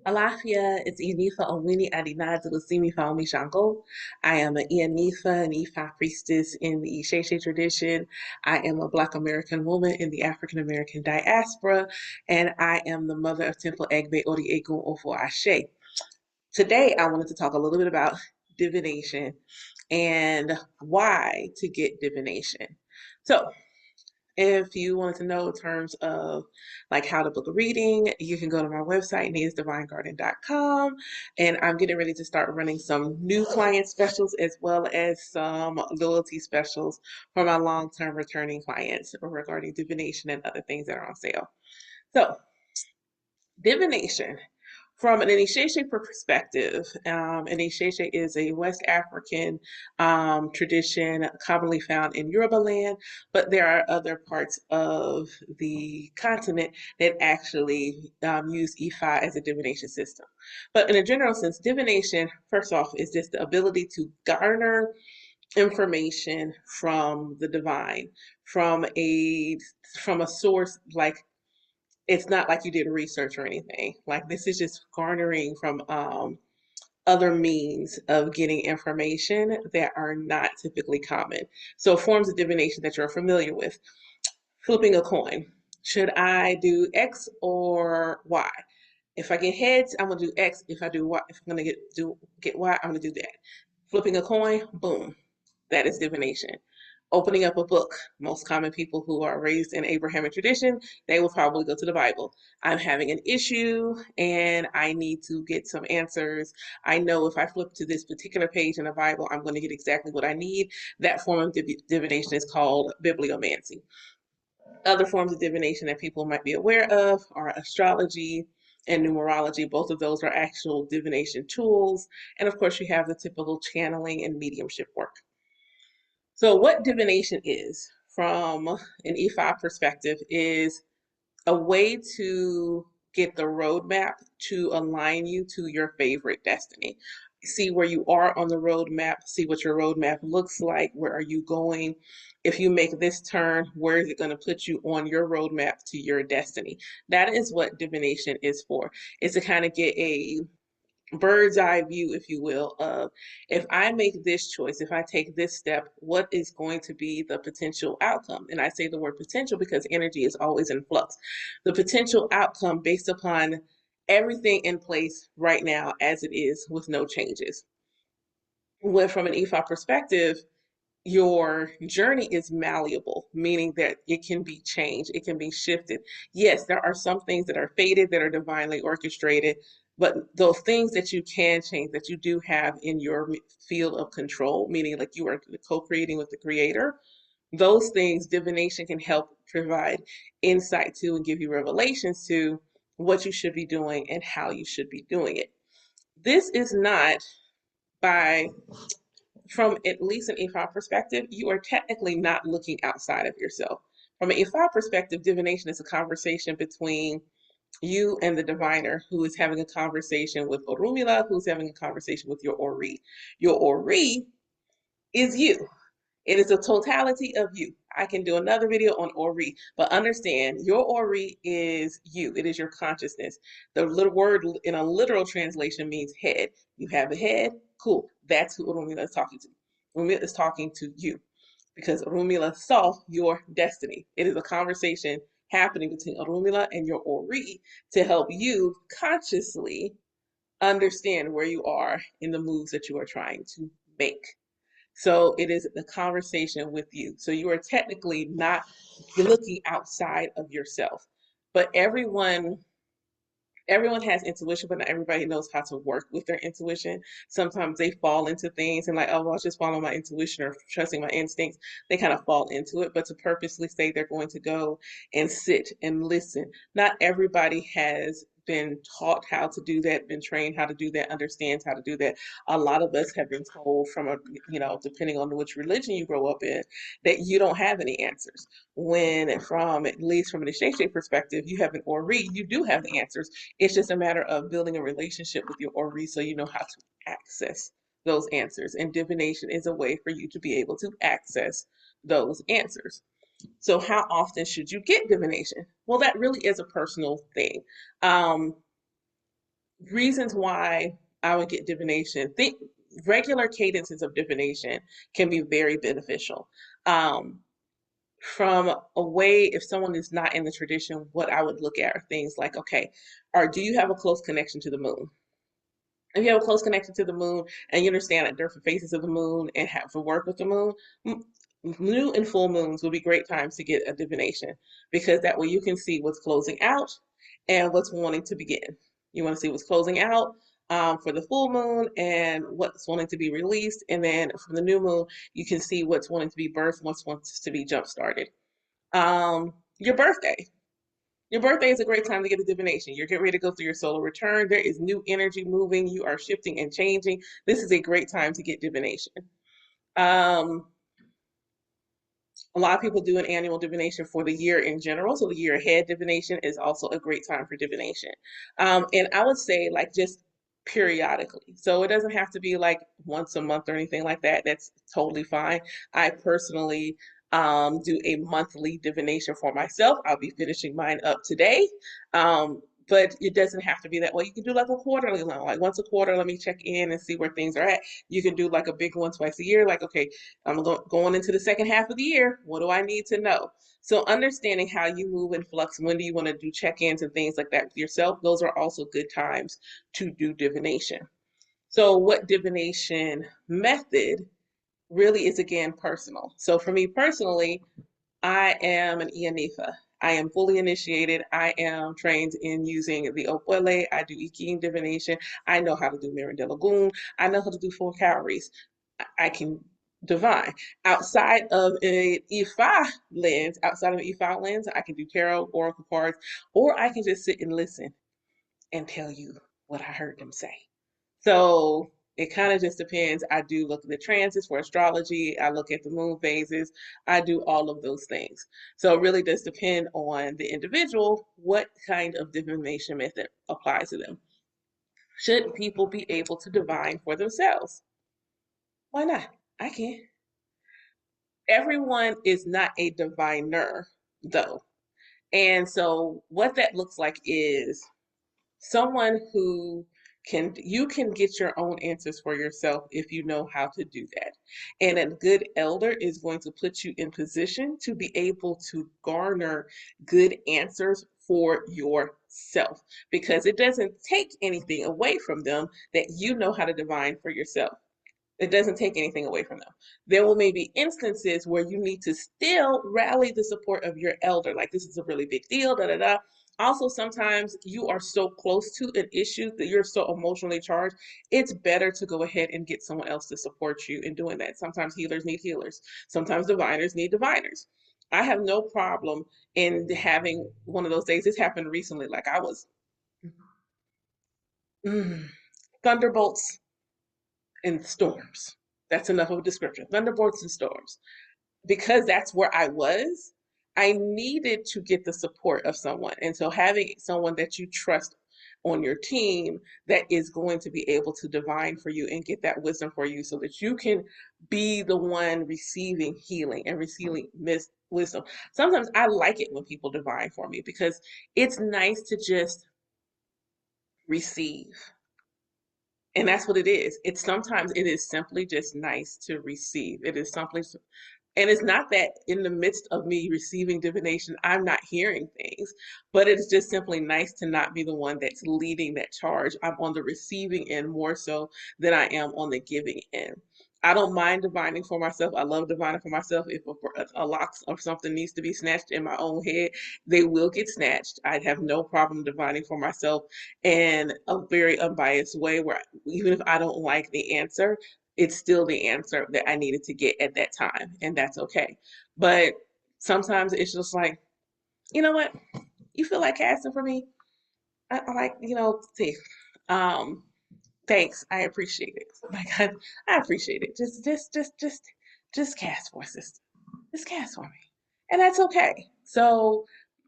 Alafia, it's Enifa Owini Adina Dulasimi Faomi Shango. I am an Enifa, an Ifa priestess in the Isheshe tradition. I am a Black American woman in the African American diaspora, and I am the mother of Temple Egbe Ori Egun Ofo Ashe. Today, I wanted to talk a little bit about divination and why to get divination. So, if you wanted to know in terms of like how to book a reading, you can go to my website, naysdivinegarden.com. And I'm getting ready to start running some new client specials as well as some loyalty specials for my long-term returning clients regarding divination and other things that are on sale. So, divination. From an Inisheshe perspective, Inisheshe is a West African tradition commonly found in Yoruba land, but there are other parts of the continent that actually use Ifa as a divination system. But in a general sense, divination, first off, is just the ability to garner information from the divine, from a source like it's not like you did research or anything. Like this is just garnering from other means of getting information that are not typically common. So forms of divination that you're familiar with. Flipping a coin. Should I do X or Y? If I get heads, I'm gonna do X. If I do Y, if I'm gonna get Y, I'm gonna do that. Flipping a coin, boom, that is divination. Opening up a book. Most common people who are raised in Abrahamic tradition, they will probably go to the Bible. I'm having an issue and I need to get some answers. I know if I flip to this particular page in the Bible, I'm going to get exactly what I need. That form of divination is called bibliomancy. Other forms of divination that people might be aware of are astrology and numerology. Both of those are actual divination tools. And of course, you have the typical channeling and mediumship work. So, what divination is, from an E5 perspective, is a way to get the roadmap to align you to your favorite destiny. See where you are on the roadmap, see what your roadmap looks like, where are you going? If you make this turn, where is it going to put you on your roadmap to your destiny? That is what divination is for. It's to kind of get a bird's eye view, if you will, of if I make this choice, if I take this step, what is going to be the potential outcome? And I say the word potential because energy is always in flux. The potential outcome based upon everything in place right now as it is with no changes. When from an EFI perspective, your journey is malleable, meaning that it can be changed, it can be shifted. Yes, there are some things that are fated, that are divinely orchestrated, but those things that you can change, that you do have in your field of control, meaning like you are co-creating with the creator, those things divination can help provide insight to and give you revelations to what you should be doing and how you should be doing it. This is not by from at least an A5 perspective, you are technically not looking outside of yourself. From an A5 perspective, divination is a conversation between you and the diviner who is having a conversation with Orumila, who's having a conversation with your Ori. Your Ori is you. It is a totality of you. I can do another video on Ori, but understand your Ori is you. It is your consciousness. The little word in a literal translation means head. You have a head, cool. That's who Urumila is talking to. Urumila is talking to you because Urumila saw your destiny. It is a conversation happening between Urumila and your Ori to help you consciously understand where you are in the moves that you are trying to make. So it is a conversation with you. So you are technically not looking outside of yourself. But everyone has intuition, but not everybody knows how to work with their intuition. Sometimes they fall into things and like, oh, well, I'll just follow my intuition or trusting my instincts. They kind of fall into it, but to purposely say they're going to go and sit and listen. Not everybody has been taught how to do that, been trained how to do that, understands how to do that. A lot of us have been told from depending on which religion you grow up in, that you don't have any answers. When from at least from an exchange perspective, you have an or read, you do have the answers. It's just a matter of building a relationship with your Ori so you know how to access those answers. And divination is a way for you to be able to access those answers. So, how often should you get divination? Well, that really is a personal thing. Um, reasons why I would get divination. Think regular cadences of divination can be very beneficial. Um, from a way, if someone is not in the tradition, what I would look at are things like, okay, or do you have a close connection to the moon? If you have a close connection to the moon and you understand that different phases of the moon and have to work with the moon, new and full moons will be great times to get a divination because that way you can see what's closing out and what's wanting to begin. You want to see what's closing out for the full moon and what's wanting to be released. And then from the new moon, you can see what's wanting to be birthed, what's wants to be jump started. Your birthday. Your birthday is a great time to get a divination. You're getting ready to go through your solar return. There is new energy moving. You are shifting and changing. This is a great time to get divination. Um, a lot of people do an annual divination for the year in general. So the year ahead divination is also a great time for divination. And I would say like just periodically. So it doesn't have to be like once a month or anything like that. That's totally fine. I personally do a monthly divination for myself. I'll be finishing mine up today. But it doesn't have to be that way. You can do like a quarterly one, like once a quarter, let me check in and see where things are at. You can do like a big one twice a year, like, okay, going into the second half of the year. What do I need to know? So understanding how you move in flux, when do you want to do check-ins and things like that with yourself, those are also good times to do divination. So what divination method really is again personal. So for me personally, I am an Ianifa. I am fully initiated. I am trained in using the Opwele. I do Iking divination. I know how to do Mirandela I know how to do 4 calories. I can divine. Outside of an Ifa lens, outside of an Ifa lens, I can do tarot, oracle cards, or I can just sit and listen and tell you what I heard them say. So it kind of just depends. I do look at the transits for astrology. I look at the moon phases. I do all of those things. So it really does depend on the individual what kind of divination method applies to them. Should people be able to divine for themselves? Why not? I can. Everyone is not a diviner, though. And so what that looks like is someone who you can get your own answers for yourself if you know how to do that. And a good elder is going to put you in position to be able to garner good answers for yourself because it doesn't take anything away from them that you know how to divine for yourself. It doesn't take anything away from them. There will maybe instances where you need to still rally the support of your elder, like this is a really big deal, da da da. Also, sometimes you are so close to an issue that you're so emotionally charged, it's better to go ahead and get someone else to support you in doing that. Sometimes healers need healers, sometimes diviners need diviners. I have no problem in having one of those days. This happened recently, like I was mm, thunderbolts and storms. That's enough of a description. Thunderbolts and storms. Because that's where I was, I needed to get the support of someone. And so having someone that you trust on your team that is going to be able to divine for you and get that wisdom for you so that you can be the one receiving healing and receiving wisdom. Sometimes I like it when people divine for me because it's nice to just receive. And that's what it is. It's sometimes it is simply just nice to receive. It is simply, and it's not that in the midst of me receiving divination, I'm not hearing things, but it's just simply nice to not be the one that's leading that charge. I'm on the receiving end more so than I am on the giving end. I don't mind divining for myself. I love divining for myself. If a lock of something needs to be snatched in my own head, they will get snatched. I'd have no problem divining for myself in a very unbiased way where even if I don't like the answer, it's still the answer that I needed to get at that time, and that's okay. But sometimes it's just like, you know what? You feel like casting for me? I like, see, um, thanks. I appreciate it. Like I appreciate it. Just cast for us, sister. Just cast for me, and that's okay. So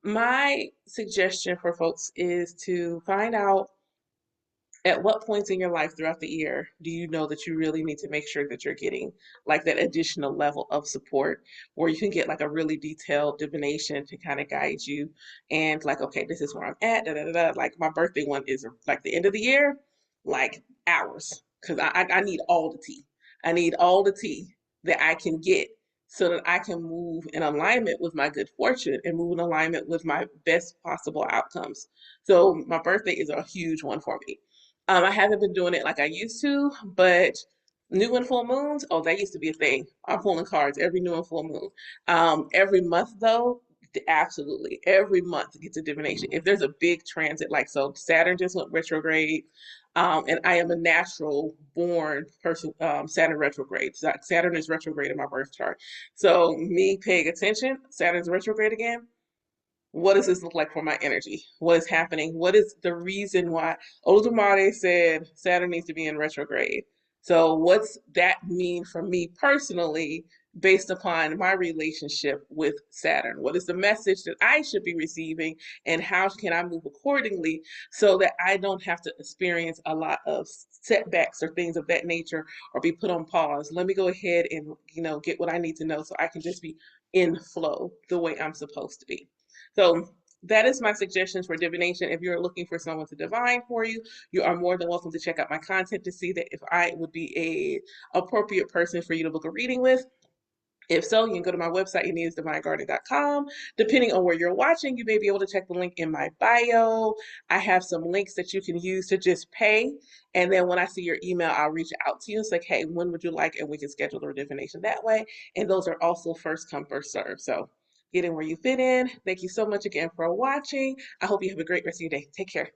my suggestion for folks is to find out At what points in your life throughout the year do you know that you really need to make sure that you're getting like that additional level of support where you can get like a really detailed divination to kind of guide you and like, okay, this is where I'm at, da, da, da, da. Like my birthday one is like the end of the year, like hours, because I need all the tea. I need all the tea that I can get so that I can move in alignment with my good fortune and move in alignment with my best possible outcomes. So my birthday is a huge one for me. I haven't been doing it like I used to, but new and full moons, oh, that used to be a thing. I'm pulling cards every new and full moon. Every month, though, absolutely. Every month gets a divination. If there's a big transit, like so, Saturn just went retrograde, and I am a natural born person, Saturn retrograde. Saturn is retrograde in my birth chart. So, me paying attention, Saturn's retrograde again, what does this look like for my energy? What is happening? What is the reason why Oludumare said Saturn needs to be in retrograde? So what's that mean for me personally based upon my relationship with Saturn? What is the message that I should be receiving and how can I move accordingly so that I don't have to experience a lot of setbacks or things of that nature or be put on pause? Let me go ahead and get what I need to know so I can just be in flow the way I'm supposed to be. So that is my suggestions for divination. If you're looking for someone to divine for you, you are more than welcome to check out my content to see that if I would be a appropriate person for you to book a reading with. If so, you can go to my website, yanina'sdivineguardian.com. Depending on where you're watching, you may be able to check the link in my bio. I have some links that you can use to just pay. And then when I see your email, I'll reach out to you and say, hey, when would you like? And we can schedule the divination that way. And those are also first come, first serve. So get in where you fit in. Thank you so much again for watching. I hope you have a great rest of your day. Take care.